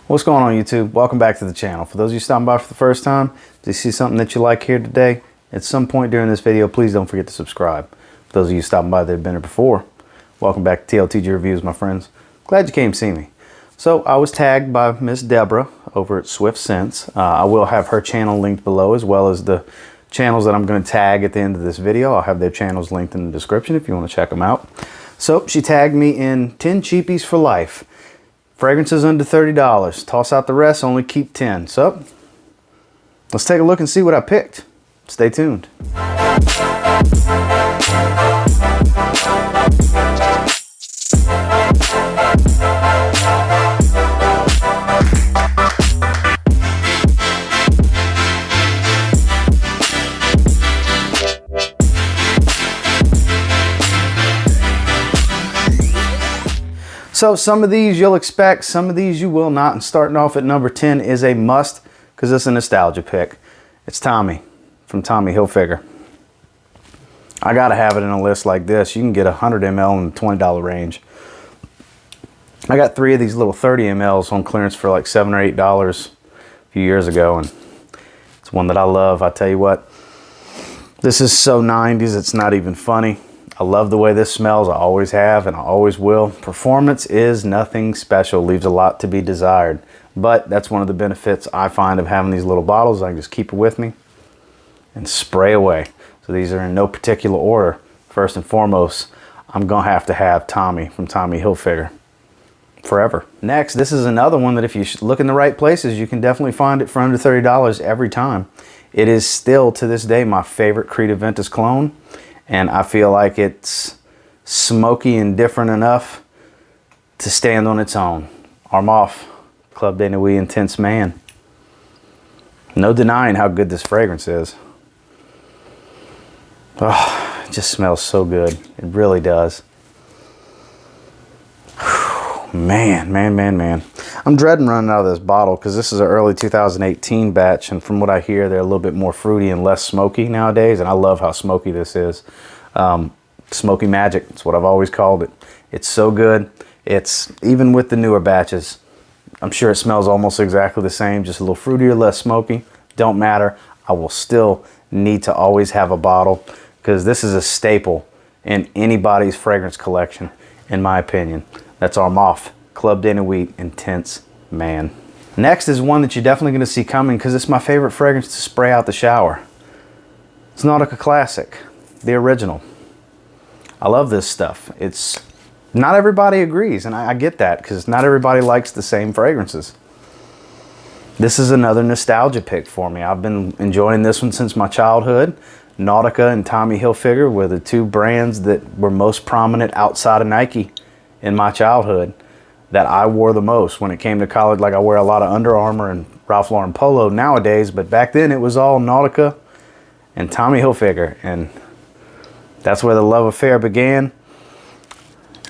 What's going on, YouTube? Welcome back to the channel. For those of you stopping by for the first time, if you see something that you like here today, at some point during this video, please don't forget to subscribe. For those of you stopping by that have been here before, welcome back to TLTG Reviews, my friends. Glad you came to see me. So I was tagged by Miss Deborah over at Swift Sense. I will have her channel linked below, as well as the channels that I'm going to tag at the end of this video. I'll have their channels linked in the description if you want to check them out. So she tagged me in 10 cheapies for life. Fragrances under $30. Toss out the rest, only keep 10. So let's take a look and see what I picked. Stay tuned. So some of these you'll expect, some of these you will not. And starting off at number 10 is a must because it's a nostalgia pick. It's Tommy from Tommy Hilfiger. I gotta have it in a list like this. You can get 100 ml in the $20 range. I got 3 of these little 30 mls on clearance for like $7 or $8 a few years ago, and it's one that I love. I tell you what, this is so 90s, it's not even funny. I love the way this smells. I always have and I always will. Performance is nothing special, leaves a lot to be desired. But that's one of the benefits I find of having these little bottles. I can just keep it with me and spray away. So these are in no particular order. First and foremost, I'm gonna have to have Tommy from Tommy Hilfiger forever. Next, this is another one that if you look in the right places, you can definitely find it for under $30 every time. It is still to this day my favorite Creed Aventus cologne. And I feel like it's smoky and different enough to stand on its own. Argos, Club de Nuit Intense Man. No denying how good this fragrance is. Oh, it just smells so good. It really does. Man. I'm dreading running out of this bottle because this is an early 2018 batch, and from what I hear, they're a little bit more fruity and less smoky nowadays, and I love how smoky this is. Smoky magic, that's what I've always called it. It's so good. It's, even with the newer batches, I'm sure it smells almost exactly the same, just a little fruitier, less smoky. Don't matter. I will still need to always have a bottle because this is a staple in anybody's fragrance collection, in my opinion. That's Argos, Club de Nuit Intense Man. Next is one that you're definitely going to see coming because it's my favorite fragrance to spray out the shower. It's Nautica Classic, the original. I love this stuff. It's not everybody agrees, and I get that because not everybody likes the same fragrances. This is another nostalgia pick for me. I've been enjoying this one since my childhood. Nautica and Tommy Hilfiger were the two brands that were most prominent outside of Nike in my childhood that I wore the most. When it came to college, like I wear a lot of Under Armour and Ralph Lauren Polo nowadays, but back then it was all Nautica and Tommy Hilfiger, and that's where the love affair began,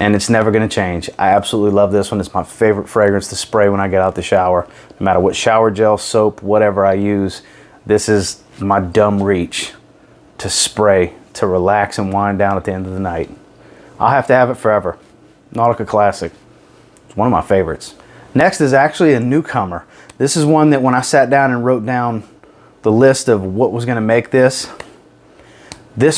and it's never going to change. I absolutely love this one. It's my favorite fragrance to spray when I get out the shower. No matter what shower gel, soap, whatever I use, this is my dumb reach to spray, to relax and wind down at the end of the night. I'll have to have it forever. Nautica Classic. It's one of my favorites. Next is actually a newcomer. This is one that when I sat down and wrote down the list of what was going to make this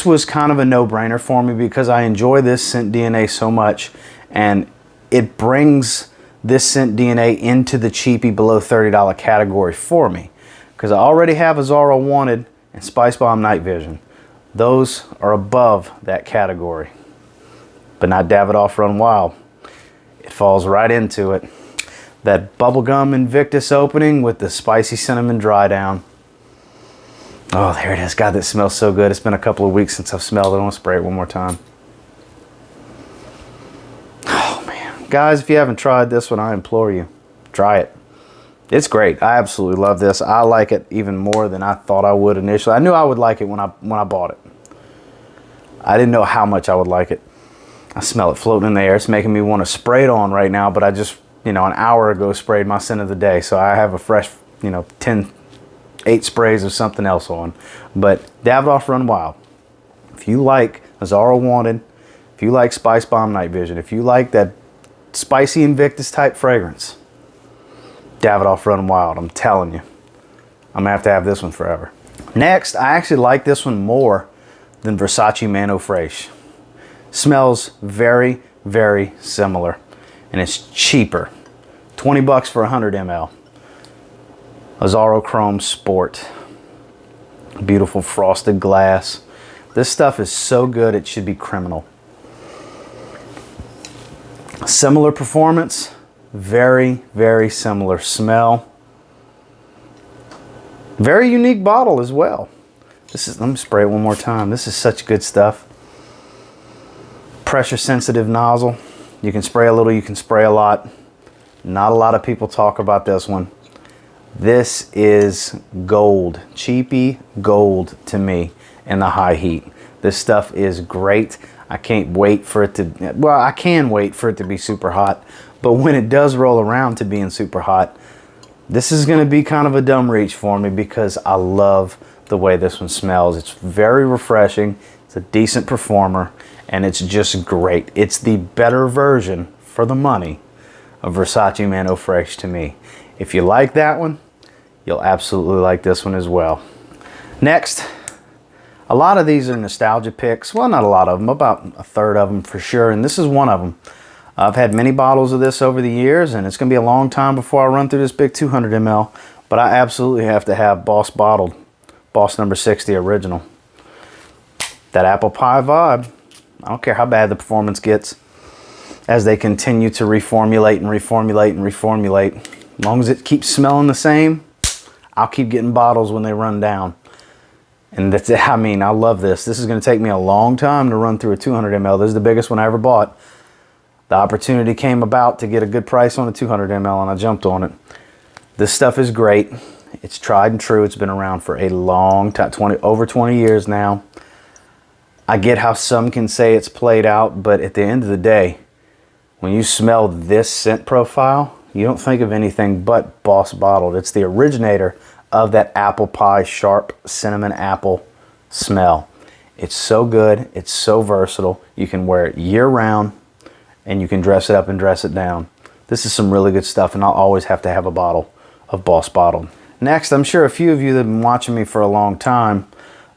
was kind of a no-brainer for me because I enjoy this scent DNA so much, and it brings this scent DNA into the cheapy below $30 category for me because I already have a Zara Wanted and Spice Bomb Night Vision. Those are above that category. But not Davidoff Run Wild. It falls right into it. That bubblegum Invictus opening with the spicy cinnamon dry down. Oh, there it is. God, that smells so good. It's been a couple of weeks since I've smelled it. I want to spray it one more time. Oh, man. Guys, if you haven't tried this one, I implore you, try it. It's great. I absolutely love this. I like it even more than I thought I would initially. I knew I would like it when I bought it. I didn't know how much I would like it. I smell it floating in the air. It's making me want to spray it on right now, but I just, an hour ago sprayed my scent of the day. So I have a fresh, 8 sprays of something else on. But Davidoff Run Wild. If you like a Zara Wanted, if you like Spice Bomb Night Vision, if you like that spicy Invictus type fragrance, Davidoff Running Wild. I'm telling you. I'm going to have this one forever. Next, I actually like this one more than Versace Man Eau Fraiche. Smells very, very similar. And it's cheaper. 20 bucks for 100 ml. Zaharoff Chrome Sport. Beautiful frosted glass. This stuff is so good it should be criminal. Similar performance. Very, very similar smell. Very unique bottle as well. Let me spray it one more time. This is such good stuff. Pressure sensitive nozzle. You can spray a little, you can spray a lot. Not a lot of people talk about this one. This is gold, cheapy gold to me in the high heat. This stuff is great. I can't wait for it to, well, I can wait for it to be super hot, but when it does roll around to being super hot, this is going to be kind of a dumb reach for me because I love the way this one smells. It's very refreshing. It's a decent performer, and it's just great. It's the better version for the money of Versace Man Eau Fraiche to me. If you like that one, you'll absolutely like this one as well. Next, a lot of these are nostalgia picks. Well, not a lot of them, about a third of them for sure, and this is one of them. I've had many bottles of this over the years, and it's going to be a long time before I run through this big 200 ml, but I absolutely have to have Boss Bottled, Boss number 60 original. That apple pie vibe. I don't care how bad the performance gets as they continue to reformulate and reformulate and reformulate. As long as it keeps smelling the same, I'll keep getting bottles when they run down. And that's, I mean, I love this. This is going to take me a long time to run through a 200 ml. This is the biggest one I ever bought. The opportunity came about to get a good price on a 200 ml, and I jumped on it. This stuff is great. It's tried and true. It's been around for a long time, over 20 years now. I get how some can say it's played out, but at the end of the day, when you smell this scent profile, you don't think of anything but Boss Bottled. It's the originator of that apple pie, sharp cinnamon apple smell. It's so good. It's so versatile. You can wear it year round, and you can dress it up and dress it down. This is some really good stuff, and I'll always have to have a bottle of Boss Bottled. Next, I'm sure a few of you that have been watching me for a long time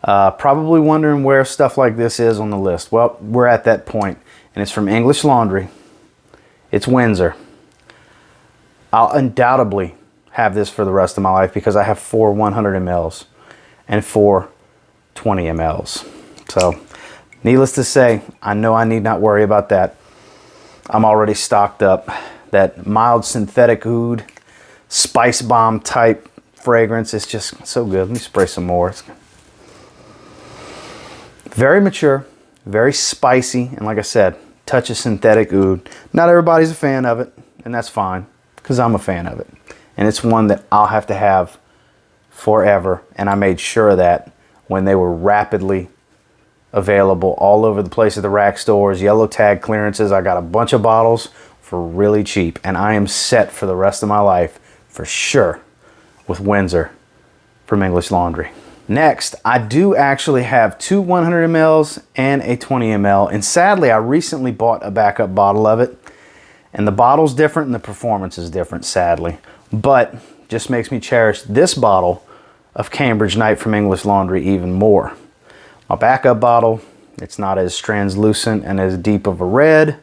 probably wondering where stuff like this is on the list. Well, we're at that point, and it's from English Laundry. It's Windsor. I'll undoubtedly have this for the rest of my life because I have 4 100 mls and 4 20 mls. So, needless to say, I know I need not worry about that. I'm already stocked up. That mild synthetic oud, spice bomb type fragrance is just so good. Let me spray some more. Very mature, very spicy, and like I said, touch of synthetic oud. Not everybody's a fan of it, and that's fine, because I'm a fan of it. And it's one that I'll have to have forever, and I made sure of that when they were rapidly available all over the place at the rack stores, yellow tag clearances. I got a bunch of bottles for really cheap, and I am set for the rest of my life for sure with Windsor from English Laundry. Next, I do actually have 2 100 mls and a 20 ml, and sadly I recently bought a backup bottle of it, and the bottle's different and the performance is different, sadly, but just makes me cherish this bottle of Cambridge Night from English Laundry even more. My backup bottle, it's not as translucent and as deep of a red.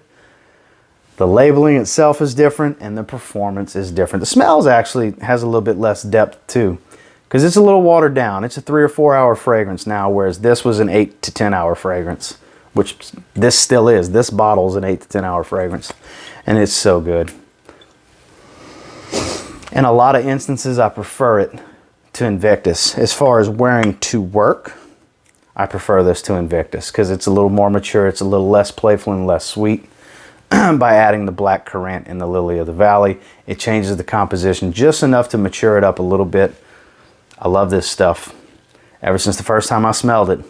The labeling itself is different and the performance is different. The smells actually has a little bit less depth too, because it's a little watered down. It's a 3 or 4 hour fragrance now, whereas this was an 8 to 10 hour fragrance, which this still is. This bottle is an 8 to 10 hour fragrance, and it's so good. In a lot of instances, I prefer it to Invictus. As far as wearing to work, I prefer this to Invictus because it's a little more mature, it's a little less playful and less sweet. By adding the black currant and the lily of the valley, it changes the composition just enough to mature it up a little bit. I love this stuff. Ever since the first time I smelled it,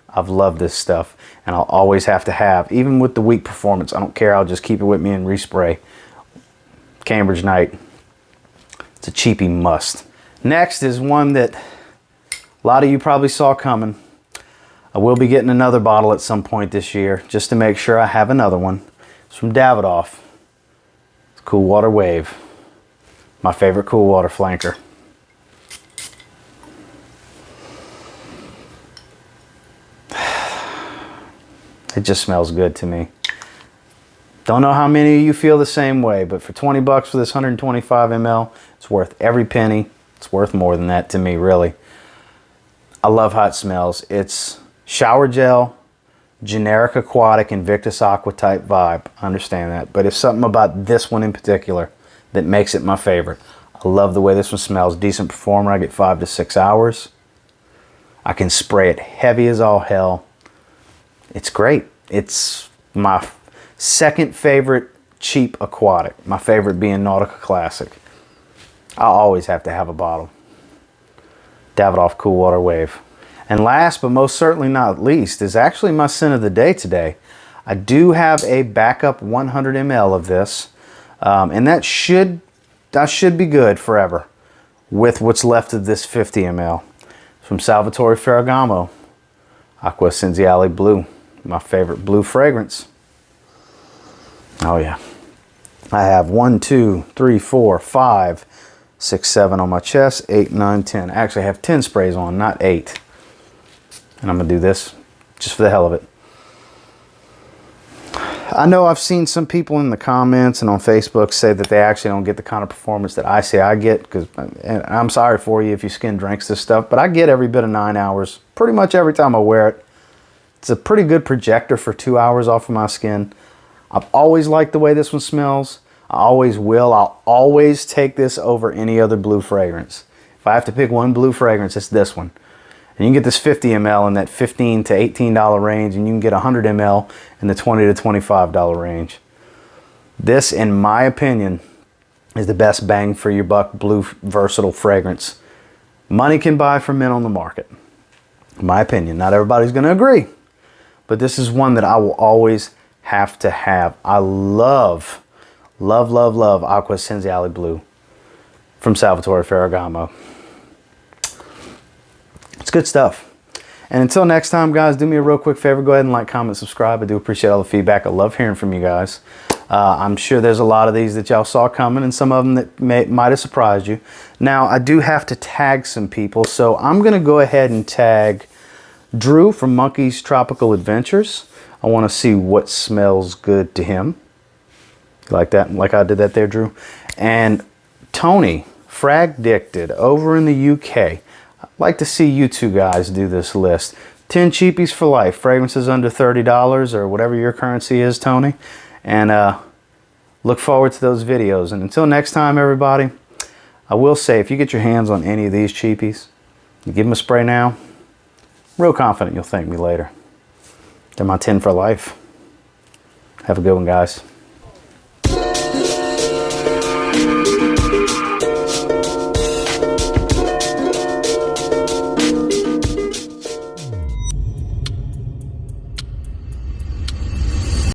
I've loved this stuff, and I'll always have to have, even with the weak performance, I don't care, I'll just keep it with me and respray. Cambridge Night. It's a cheapie must. Next is one that a lot of you probably saw coming. I will be getting another bottle at some point this year, just to make sure I have another one. It's from Davidoff. It's Cool Water Wave. My favorite cool water flanker. It just smells good to me. Don't know how many of you feel the same way, but for 20 bucks for this 125 ml, it's worth every penny. It's worth more than that to me, really. I love how it smells. It's shower gel, generic aquatic, Invictus Aqua type vibe. I understand that. But it's something about this one in particular that makes it my favorite. I love the way this one smells. Decent performer. I get 5 to 6 hours. I can spray it heavy as all hell. It's great. It's my second favorite cheap aquatic. My favorite being Nautica Classic. I always have to have a bottle. Davidoff Cool Water Wave. And last but most certainly not least is actually my scent of the day today. I do have a backup 100 ml of this. And that should be good forever with what's left of this 50 ml. From Salvatore Ferragamo. Aqua Senziale Blue. My favorite blue fragrance. Oh yeah. I have 1, 2, 3, 4, 5, 6, 7 on my chest, 8, 9, 10. I actually have 10 sprays on, not 8. And I'm gonna do this just for the hell of it. I know I've seen some people in the comments and on Facebook say that they actually don't get the kind of performance that I say I get, because, and I'm sorry for you if your skin drinks this stuff, but I get every bit of 9 hours pretty much every time I wear it. It's a pretty good projector for 2 hours off of my skin. I've always liked the way this one smells. I always will. I'll always take this over any other blue fragrance. If I have to pick one blue fragrance, it's this one. And you can get this 50 ml in that $15 to $18 range, and you can get 100 ml in the $20 to $25 range. This, in my opinion, is the best bang for your buck blue versatile fragrance money can buy for men on the market. In my opinion, not everybody's going to agree, but this is one that I will always have to have. I love, love, love, love Aqua Senziale Blue from Salvatore Ferragamo. It's good stuff. And until next time, guys, do me a real quick favor. Go ahead and like, comment, subscribe. I do appreciate all the feedback. I love hearing from you guys. I'm sure there's a lot of these that y'all saw coming, and some of them that might have surprised you. Now, I do have to tag some people, so I'm going to go ahead and tag Drew from Monkey's Tropical Adventures. I want to see what smells good to him. Like that, like I did that there, Drew. And Tony, Fragdicted, over in the UK. I'd like to see you two guys do this list. 10 cheapies for life, fragrances under $30 or whatever your currency is, Tony. And look forward to those videos. And until next time, everybody, I will say, if you get your hands on any of these cheapies, you give them a spray now, I'm real confident you'll thank me later. They're my 10 for life. Have a good one, guys.